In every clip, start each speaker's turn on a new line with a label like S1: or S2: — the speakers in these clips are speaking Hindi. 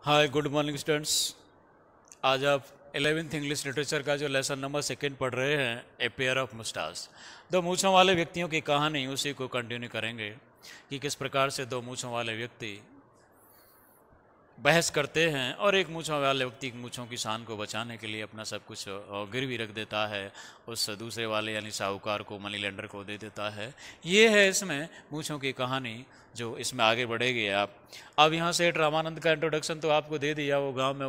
S1: Hi good morning students. आज आप 11th इंग्लिश लिटरेचर का जो लेसन नंबर 2 पढ़ रहे हैं, ए पेयर ऑफ मुस्टास। दो मूँछों वाले व्यक्तियों की कहानी उसी को कंटिन्यू करेंगे कि किस प्रकार से दो मूँछों वाले व्यक्ति बहस करते हैं और एक मूँछों वाले व्यक्ति मूँछों की शान को बचाने के लिए अपना सब कुछ गिरवी रख देता है, उस दूसरे वाले यानी साहूकार को, मनी लेंडर को दे देता है। ये है इसमें मूँछों की कहानी जो इसमें आगे बढ़ेगी। आप अब यहाँ सेठ रामानंद का इंट्रोडक्शन तो आपको दे दिया। वो गांव में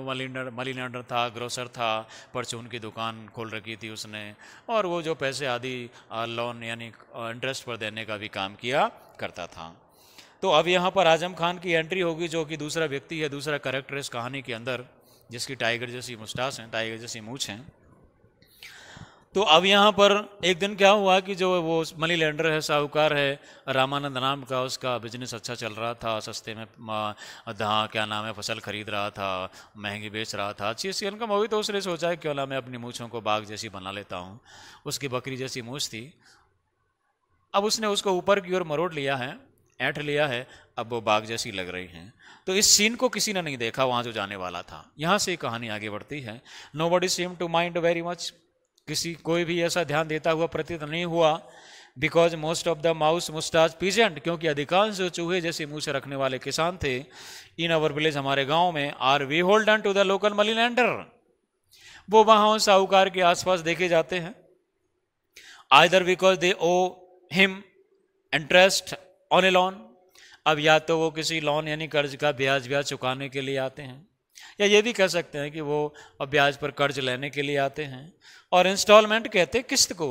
S1: मनी लेंडर था, ग्रोसर था, परचून की दुकान खोल रखी थी उसने, और वो जो पैसे आदि लोन यानी इंटरेस्ट पर देने का भी काम किया करता था। तो अब यहाँ पर आजम खान की एंट्री होगी, जो कि दूसरा व्यक्ति है, दूसरा कैरेक्टर इस कहानी के अंदर, जिसकी टाइगर जैसी मुस्टास है, टाइगर जैसी मूछ हैं। तो अब यहाँ पर एक दिन क्या हुआ कि जो वो मनी लेंडर है, साहूकार है, रामानंद नाम का, उसका बिजनेस अच्छा चल रहा था, सस्ते में क्या नाम है, फसल खरीद रहा था, महंगी बेच रहा था, अच्छी अच्छी इनकम हुई। तो उसने सोचा है क्यों ना मैं अपनी मूँछों को बाघ जैसी बना लेता हूँ। उसकी बकरी जैसी मूँछ थी, अब उसने उसको ऊपर की ओर मरोड़ लिया है, ऐंठ लिया है, अब वो बाघ जैसी लग रही हैं। तो इस सीन को किसी ने नहीं देखा वहाँ जो जाने वाला था। यहाँ से कहानी आगे बढ़ती है। Nobody seem to mind very much, कोई भी ऐसा ध्यान देता हुआ प्रतीत नहीं हुआ। Because most of the mouse moustache peasant, क्योंकि अधिकांश जो चूहे जैसी मूछ रखने वाले किसान थे इन अवर विलेज, हमारे गांव में, are we holden to the local money lender, वो वहां साहूकार के आसपास देखे जाते हैं। Either because they owe him interest on a loan, अब या तो वो किसी लोन यानी कर्ज का ब्याज चुकाने के लिए आते हैं, या ये भी कह सकते हैं कि वो ब्याज पर कर्ज लेने के लिए आते हैं। और इंस्टॉलमेंट कहते हैं किस्त को,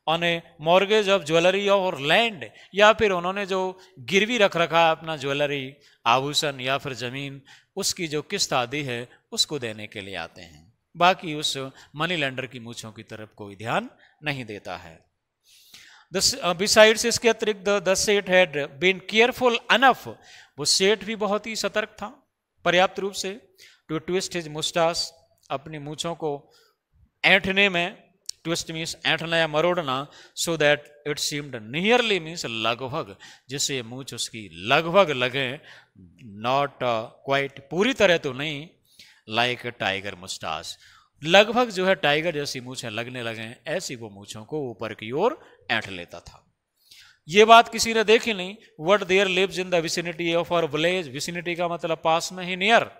S1: on A mortgage of jewellery और लैंड, या फिर उन्होंने जो गिरवी रख रखा है अपना ज्वेलरी, आभूषण या फिर जमीन, उसकी जो किस्त आदि है उसको देने के लिए आते हैं। बाकी उस मनी लेंडर की मूँछों की तरफ कोई ध्यान नहीं देता है। बिसाइड्स, इसके अतिरिक्त द सेठ हैड बीन केयरफुल अनफ, वो सेठ भी बहुत ही सतर्क था पर्याप्त रूप से, टू ट्विस्ट हिज मुस्टास, अपनी मूँछों को ऐंठने में, ट्विस्ट मीन्स ऐंठना या मरोड़ना, so that it seemed nearly means लगभग, जिससे मूँछ उसकी लगभग लगे, नॉट क्वाइट, पूरी तरह तो नहीं, लाइक टाइगर मुस्टास, लगभग जो है टाइगर जैसी मूछें लगने लगे, ऐसी वो मूछों को ऊपर की ओर ऐंठ लेता था। ये बात किसी ने देखी नहीं। What there lives in the vicinity of our village, vicinity का मतलब पास में ही, नियर,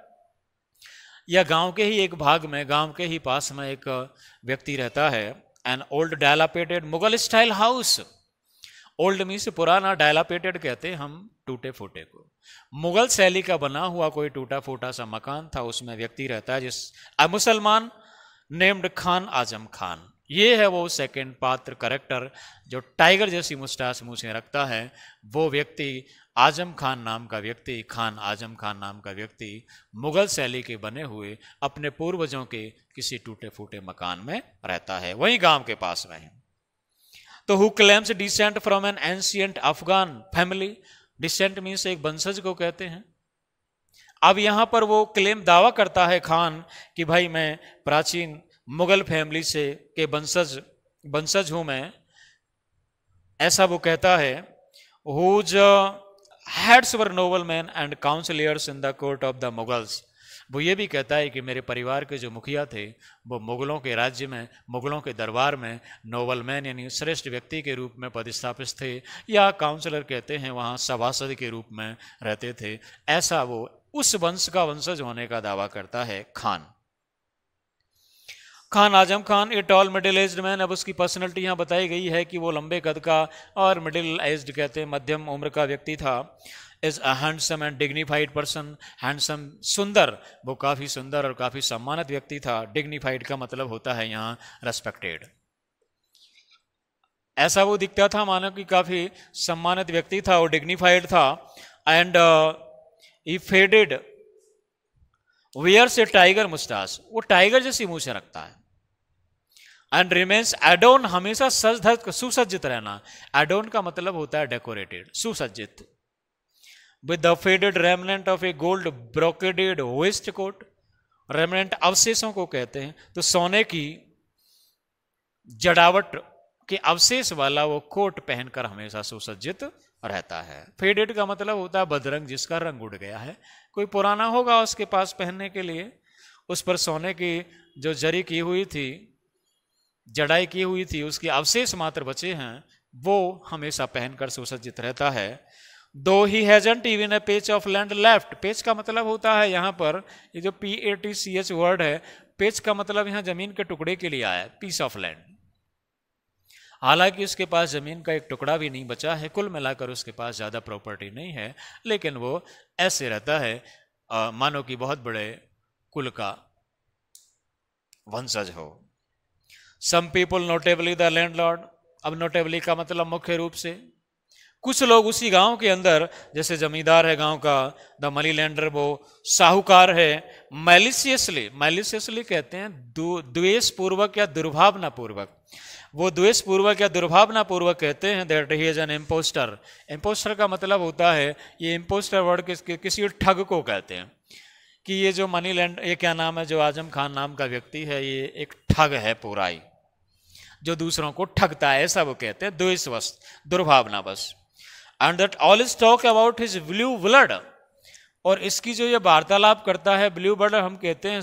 S1: या गांव के ही एक भाग में, गांव के ही पास में एक व्यक्ति रहता है। An old dilapidated Mughal style house, old means पुराना, डायलापेटेड कहते हैं हम टूटे फूटे को, मुगल शैली का बना हुआ कोई टूटा फूटा सा मकान था, उसमें व्यक्ति रहता है जिस मुसलमान नेम्ड खान आजम खान। ये है वो सेकंड पात्र करेक्टर जो टाइगर जैसी मुस्टास मूछें रखता है। वो व्यक्ति आजम खान नाम का व्यक्ति, खान आजम खान नाम का व्यक्ति, मुगल शैली के बने हुए अपने पूर्वजों के किसी टूटे फूटे मकान में रहता है, वही गांव के पास में है। तो who claims descent from an ancient Afghan family, descent means एक वंशज को कहते हैं। अब यहां पर वो क्लेम, दावा करता है खान कि भाई मैं प्राचीन मुगल फैमिली से के वंशज हूं मैं, ऐसा वो कहता है। Whose heads were noble man and councillors in the court of the Mughals, वो ये भी कहता है कि मेरे परिवार के जो मुखिया थे वो मुगलों के राज्य में, मुगलों के दरबार में नोबल मैन यानी श्रेष्ठ व्यक्ति के रूप में पदस्थापित थे, या काउंसलर कहते हैं वहाँ सभासद के रूप में रहते थे। ऐसा वो उस वंश का वंशज होने का दावा करता है Khan. Khan Azam Khan, a tall middle aged man, अब उसकी पर्सनैलिटी यहाँ बताई गई है कि वो लंबे कद का और मिडिल एज्ड कहते हैं मध्यम उम्र का व्यक्ति था। Is a handsome and dignified person, handsome सुंदर, वो काफ़ी सुंदर और काफ़ी सम्मानित व्यक्ति था। डिग्निफाइड का मतलब होता है यहाँ रेस्पेक्टेड, ऐसा वो दिखता था, मानो कि काफ़ी सम्मानित व्यक्ति था, वो डिग्निफाइड था। And he faded wears a tiger moustache, वो टाइगर जैसी मूछें रखता है। एंड रिमेन्स एडोन, हमेशा सज धज सुसज्जित रहना, एडोन का मतलब होता है डेकोरेटेड, सुसज्जित। With the faded remnant of a gold brocaded waistcoat, remnant अवशेषों को कहते हैं, तो सोने की जड़ावट के अवशेष वाला वो कोट पहनकर हमेशा सुसज्जित रहता है। फेडेड का मतलब होता है बदरंग, जिसका रंग उड़ गया है। कोई पुराना होगा उसके पास पहनने के लिए, उस पर सोने की जो जरी की हुई थी, जड़ाई की हुई थी, उसके अवशेष मात्र बचे हैं, वो हमेशा पहनकर सुसज्जित रहता है। दो ही हैजंट इवन ए पेच ऑफ लैंड लेफ्ट। पेच का मतलब होता है यहाँ पर, ये जो PATCH वर्ड है, पेच का मतलब यहाँ जमीन के टुकड़े के लिए आया है, पीस ऑफ लैंड। हालांकि उसके पास जमीन का एक टुकड़ा भी नहीं बचा है, कुल मिलाकर उसके पास ज्यादा प्रॉपर्टी नहीं है, लेकिन वो ऐसे रहता है मानो कि बहुत बड़े कुल का वंशज हो। सम पीपुल नोटेबली द लैंडलॉर्ड। अब नोटेबली का मतलब मुख्य रूप से, कुछ लोग उसी गांव के अंदर, जैसे जमींदार है गांव का, द मनी लैंडर वो साहूकार है, मैलिशियसली, मैलिशियसली कहते हैं द्वेष पूर्वक या दुर्भावना पूर्वक, वो द्वेष पूर्वक या दुर्भावना पूर्वक कहते हैं that he is an impostor. Impostor का मतलब होता है, ये इम्पोस्टर वर्ड किसी ठग को कहते हैं, कि ये जो मनी लैंड, ये क्या नाम है, जो आजम खान नाम का व्यक्ति है, ये एक ठग है पूरा ही, जो दूसरों को ठगता है, ऐसा वो कहते हैं, द्वेषवश, दुर्भावना बस। And that always talk about his blue blood. और इसकी जो ये वार्तालाप करता है, ब्लू ब्लड हम कहते हैं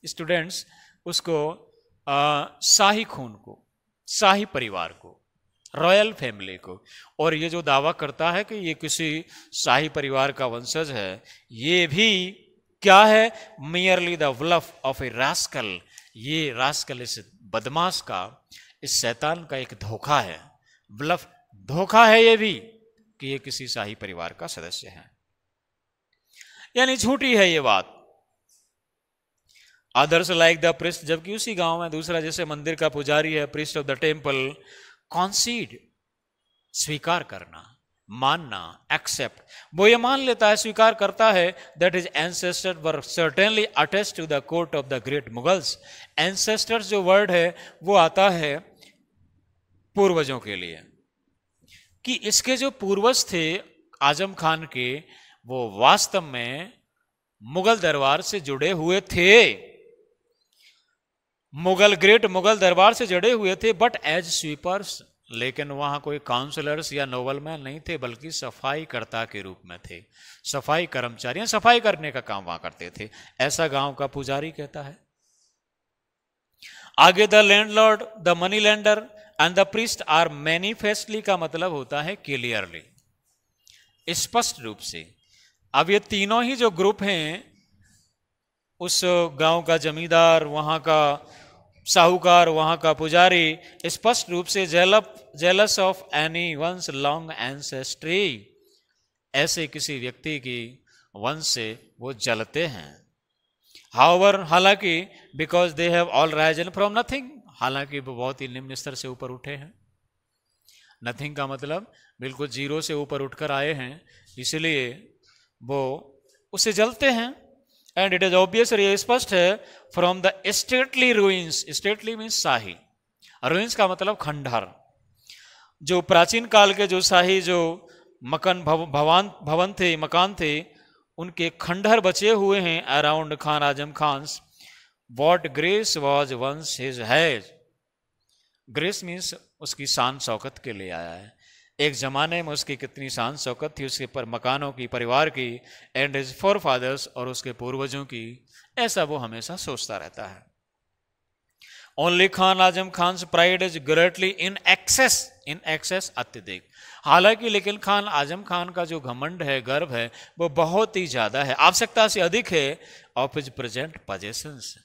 S1: स्टूडेंट्स उसको, शाही खून को, शाही परिवार को, रॉयल फैमिली को। और ये जो दावा करता है कि ये किसी शाही परिवार का वंशज है, ये भी क्या है, merely the bluff of a rascal. ये रास्कल, इस बदमाश का, इस शैतान का एक धोखा है, ब्लफ, धोखा है ये भी, कि ये किसी शाही परिवार का सदस्य है, यानी झूठी है ये बात। अदर्स लाइक द प्रिस्ट, जबकि उसी गांव में दूसरा जैसे मंदिर का पुजारी है, प्रिस्ट ऑफ द टेम्पल, कॉन्सीड, स्वीकार करना, मानना, एक्सेप्ट, वो ये मान लेता है, स्वीकार करता है that is ancestor were certainly attest to the court of the great Mughals. Ancestors जो वर्ड है वो आता है पूर्वजों के लिए, कि इसके जो पूर्वज थे आजम खान के, वो वास्तव में मुगल दरबार से जुड़े हुए थे, ग्रेट मुगल दरबार से जुड़े हुए थे, बट एज स्वीपर्स। लेकिन वहां कोई काउंसलर्स या नोबलमैन नहीं थे, बल्कि सफाई कर्ता के रूप में थे, सफाई कर्मचारी, सफाई करने का काम वहां करते थे, ऐसा गांव का पुजारी कहता है। आगे the landlord, the money lender and the priest are manifestly का मतलब होता है क्लियरली, स्पष्ट रूप से। अब ये तीनों ही जो ग्रुप हैं, उस गांव का जमींदार, वहां का साहूकार, वहां का पुजारी, स्पष्ट रूप से jealous of any one's long ancestry, ऐसे किसी व्यक्ति की वंश से वो जलते हैं। हाउएवर, हालांकि, because they have all Ryzen from nothing, हालांकि वो बहुत ही निम्न स्तर से ऊपर उठे हैं। नथिंग का मतलब बिल्कुल जीरो से ऊपर उठकर आए हैं, इसलिए वो उसे जलते हैं। एंड इट इज ऑब्वियसली, स्पष्ट है, from the stately ruins, stately means shahi, ruins का मतलब खंडहर, जो प्राचीन काल के जो शाही जो भवन थे, मकान थे, उनके खंडहर बचे हुए हैं around Khan Azam Khan's. What grace was once his has, grace means उसकी शान शौकत के लिए आया है, एक जमाने में उसकी कितनी शान शौकत थी उसके पर मकानों की, परिवार की, एंड हिज फोर फादर्स, और उसके पूर्वजों की, ऐसा वो हमेशा सोचता रहता है। Only Khan Azam Khan pride is greatly in excess, अत्यधिक। हालांकि लेकिन खान आजम खान का जो घमंड है, गर्व है, वो बहुत ही ज्यादा है, आवश्यकता से अधिक है, ऑफ हिज प्रेजेंट पोजेशंस,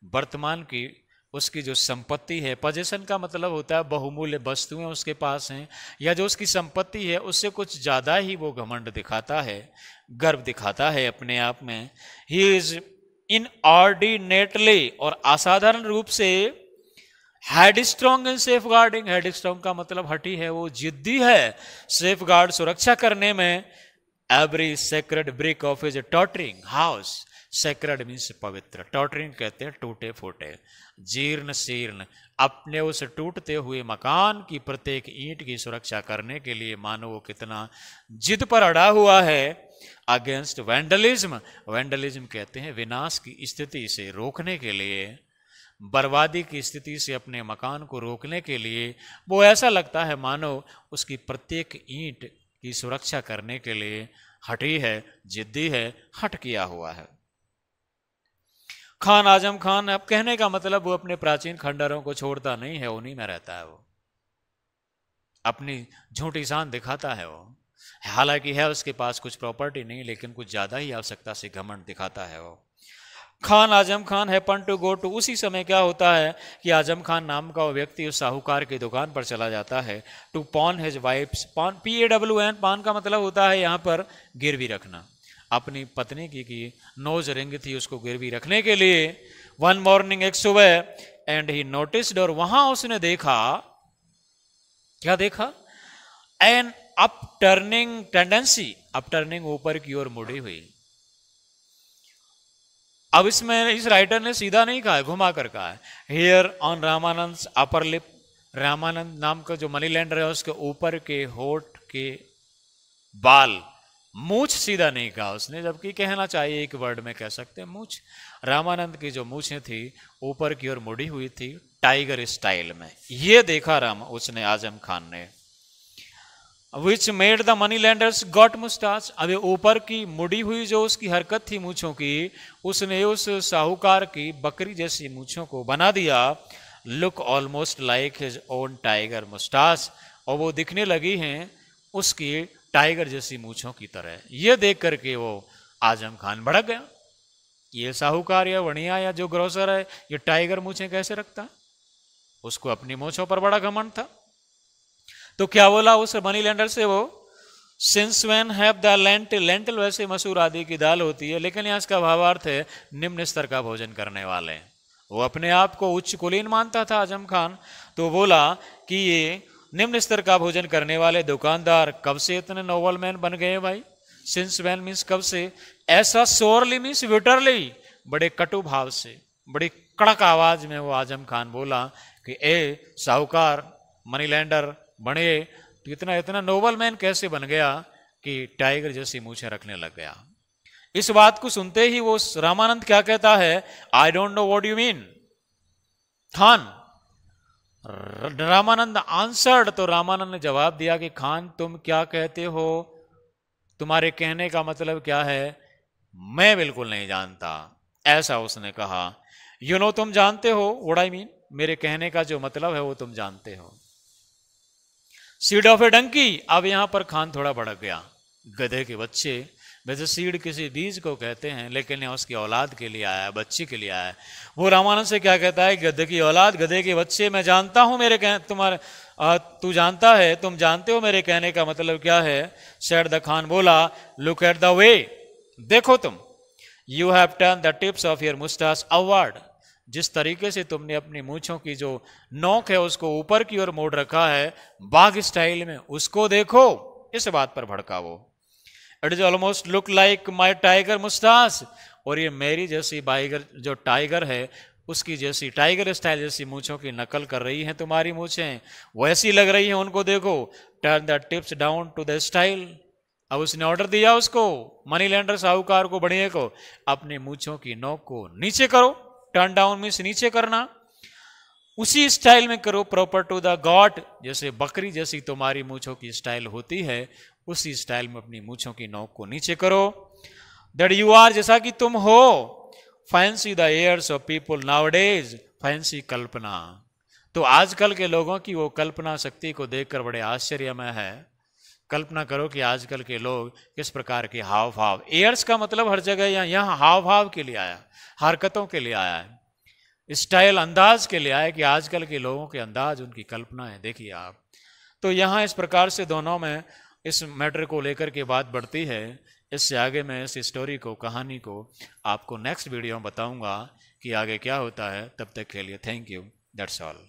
S1: वर्तमान की उसकी जो संपत्ति है, पोजेशन का मतलब होता है बहुमूल्य वस्तुएं उसके पास हैं, या जो उसकी संपत्ति है उससे कुछ ज्यादा ही वो घमंड दिखाता है, गर्व दिखाता है अपने आप में। ही इज इनऑर्डिनेटली, और असाधारण रूप से, headstrong in safeguarding, headstrong का मतलब हठी है, वो जिद्दी है सेफ गार्ड, सुरक्षा करने में, every sacred brick of his tottering house, sacred means पवित्र, टॉटरिंग कहते हैं टूटे फूटे, जीर्ण शीर्ण, अपने उस टूटते हुए मकान की प्रत्येक ईंट की सुरक्षा करने के लिए मानो वो कितना जिद पर अड़ा हुआ है। अगेंस्ट वैंडलिज्म, वैंडलिज्म कहते हैं विनाश की स्थिति से रोकने के लिए, बर्बादी की स्थिति से अपने मकान को रोकने के लिए, वो ऐसा लगता है मानो उसकी प्रत्येक ईंट की सुरक्षा करने के लिए हठी है, जिद्दी है, हट किया हुआ है। खान आजम खान, अब कहने का मतलब वो अपने प्राचीन खंडहरों को छोड़ता नहीं है, उन्हीं में रहता है। वो अपनी झूठी शान दिखाता है। वो हालांकि है उसके पास कुछ प्रॉपर्टी नहीं, लेकिन कुछ ज्यादा ही आवश्यकता से घमंड दिखाता है वो। Khan Azam Khan happen to go to, उसी समय क्या होता है कि आजम खान नाम का वो व्यक्ति उस साहूकार की दुकान पर चला जाता है to pawn his wife's, pawn PAWN, पान का मतलब होता है यहाँ पर गिरवी रखना। अपनी पत्नी की नोज रिंग थी, उसको गिरवी रखने के लिए। वन मॉर्निंग, एक सुबह, एंड ही नोटिस्ड, और वहां उसने देखा, क्या देखा, एन अपटर्निंग टेंडेंसी, अपटर्निंग ऊपर की ओर मुड़ी हुई। अब इसमें इस राइटर ने सीधा नहीं कहा है, घुमा कर कहा है। Here on Ramanand upper lip, Ramanand नाम का जो मनी लैंडर है उसके ऊपर के होठ के बाल, मूछ सीधा नहीं कहा उसने, जबकि कहना चाहिए एक वर्ड में कह सकते हैं मूछ। रामानंद की जो मूछें थी ऊपर की ओर मुड़ी हुई थी टाइगर स्टाइल में, ये देखा उसने आजम खान ने। Which made the money lenders got moustache, अब ऊपर की मुड़ी हुई जो उसकी हरकत थी मूछों की, उसने उस साहूकार की बकरी जैसी मूछों को बना दिया look almost like his own tiger moustache, और वो दिखने लगी हैं उसकी टाइगर जैसी मूछों की तरह। ये देख करके वो आजम खान भड़क गया, ये साहूकार या वणिया या जो ग्रोसर है ये टाइगर मूछें कैसे रखता। उसको अपनी मूछों पर बड़ा घमंड था। तो क्या बोला उस मनी लैंडर से वो, since when have the lentil, lentil वैसे मसूर आदि की दाल होती है, लेकिन यहाँ इसका भावार्थ है निम्न स्तर का भोजन करने वाले। वो अपने आप को उच्च कुलीन मानता था आजम खान, तो बोला कि ये निम्न स्तर का भोजन करने वाले दुकानदार कब से इतने नोबल मैन बन गए भाई। सिंस व्हेन मीन्स कब से, ऐसा सोरली मीन्स विटरली, बड़े कटु भाव से, बड़ी कड़क आवाज में वो आजम खान बोला कि ए साहूकार मनी लैंडर बने, तो इतना इतना नोबल मैन कैसे बन गया कि टाइगर जैसी मूछें रखने लग गया। इस बात को सुनते ही वो रामानंद क्या कहता है, I don't know what you mean Khan. Ramanand answered, तो रामानंद ने जवाब दिया कि खान तुम क्या कहते हो, तुम्हारे कहने का मतलब क्या है, मैं बिल्कुल नहीं जानता, ऐसा उसने कहा। यू नो, तुम जानते हो, व्हाट आई मीन, मेरे कहने का जो मतलब है वो तुम जानते हो। सीड ऑफ ए डंकी, अब यहां पर खान थोड़ा भड़क गया। गधे के बच्चे, वैसे सीड किसी बीज को कहते हैं, लेकिन यहाँ उसकी औलाद के लिए आया है, बच्ची के लिए आया है। वो रामानंद से क्या कहता है, गधे की औलाद, गधे के बच्चे, मैं जानता हूं मेरे तुम्हारे तू जानता है, तुम जानते हो मेरे कहने का मतलब क्या है। सेड द खान, बोला लुक एट द वे, देखो तुम, you have turn the tips of your moustache upward, जिस तरीके से तुमने अपनी मूछों की जो नोक है उसको ऊपर की ओर मोड़ रखा है बाघ स्टाइल में, उसको देखो। इस बात पर भड़का वो। It is almost look like my tiger moustache, और ये मेरी जैसी बाइगर जो टाइगर है उसकी जैसी टाइगर स्टाइल जैसी मूछों की नकल कर रही हैं तुम्हारी मूछें, वैसी लग रही हैं, उनको देखो। Turn the tips down to the style, अब उसने ऑर्डर दिया उसको, मनी लैंडर साहूकार को, बढ़िया को, अपनी मूछों की नोक को नीचे करो। टर्न डाउन मीन्स नीचे करना, उसी स्टाइल में करो, प्रॉपर टू द गॉड, जैसे बकरी जैसी तुम्हारी मूछों की स्टाइल होती है उसी स्टाइल में अपनी मूछों की नोक को नीचे करो। दैट यू आर, जैसा कि तुम हो। Fancy the airs of people nowadays, fancy कल्पना, तो आजकल के लोगों की वो कल्पना शक्ति को देखकर बड़े आश्चर्य में है। कल्पना करो कि आजकल के लोग किस प्रकार के हाव भाव, एयर्स का मतलब हर जगह यहाँ हाव भाव के लिए आया, हरकतों के लिए आया है, स्टाइल अंदाज के लिए आया कि आजकल के लोगों के अंदाज, उनकी कल्पना है, देखिए आप। तो यहाँ इस प्रकार से दोनों में इस मैटर को लेकर के बात बढ़ती है। इससे आगे मैं इस स्टोरी को, कहानी को आपको नेक्स्ट वीडियो में बताऊंगा कि आगे क्या होता है। तब तक के लिए थैंक यू, दैट्स ऑल।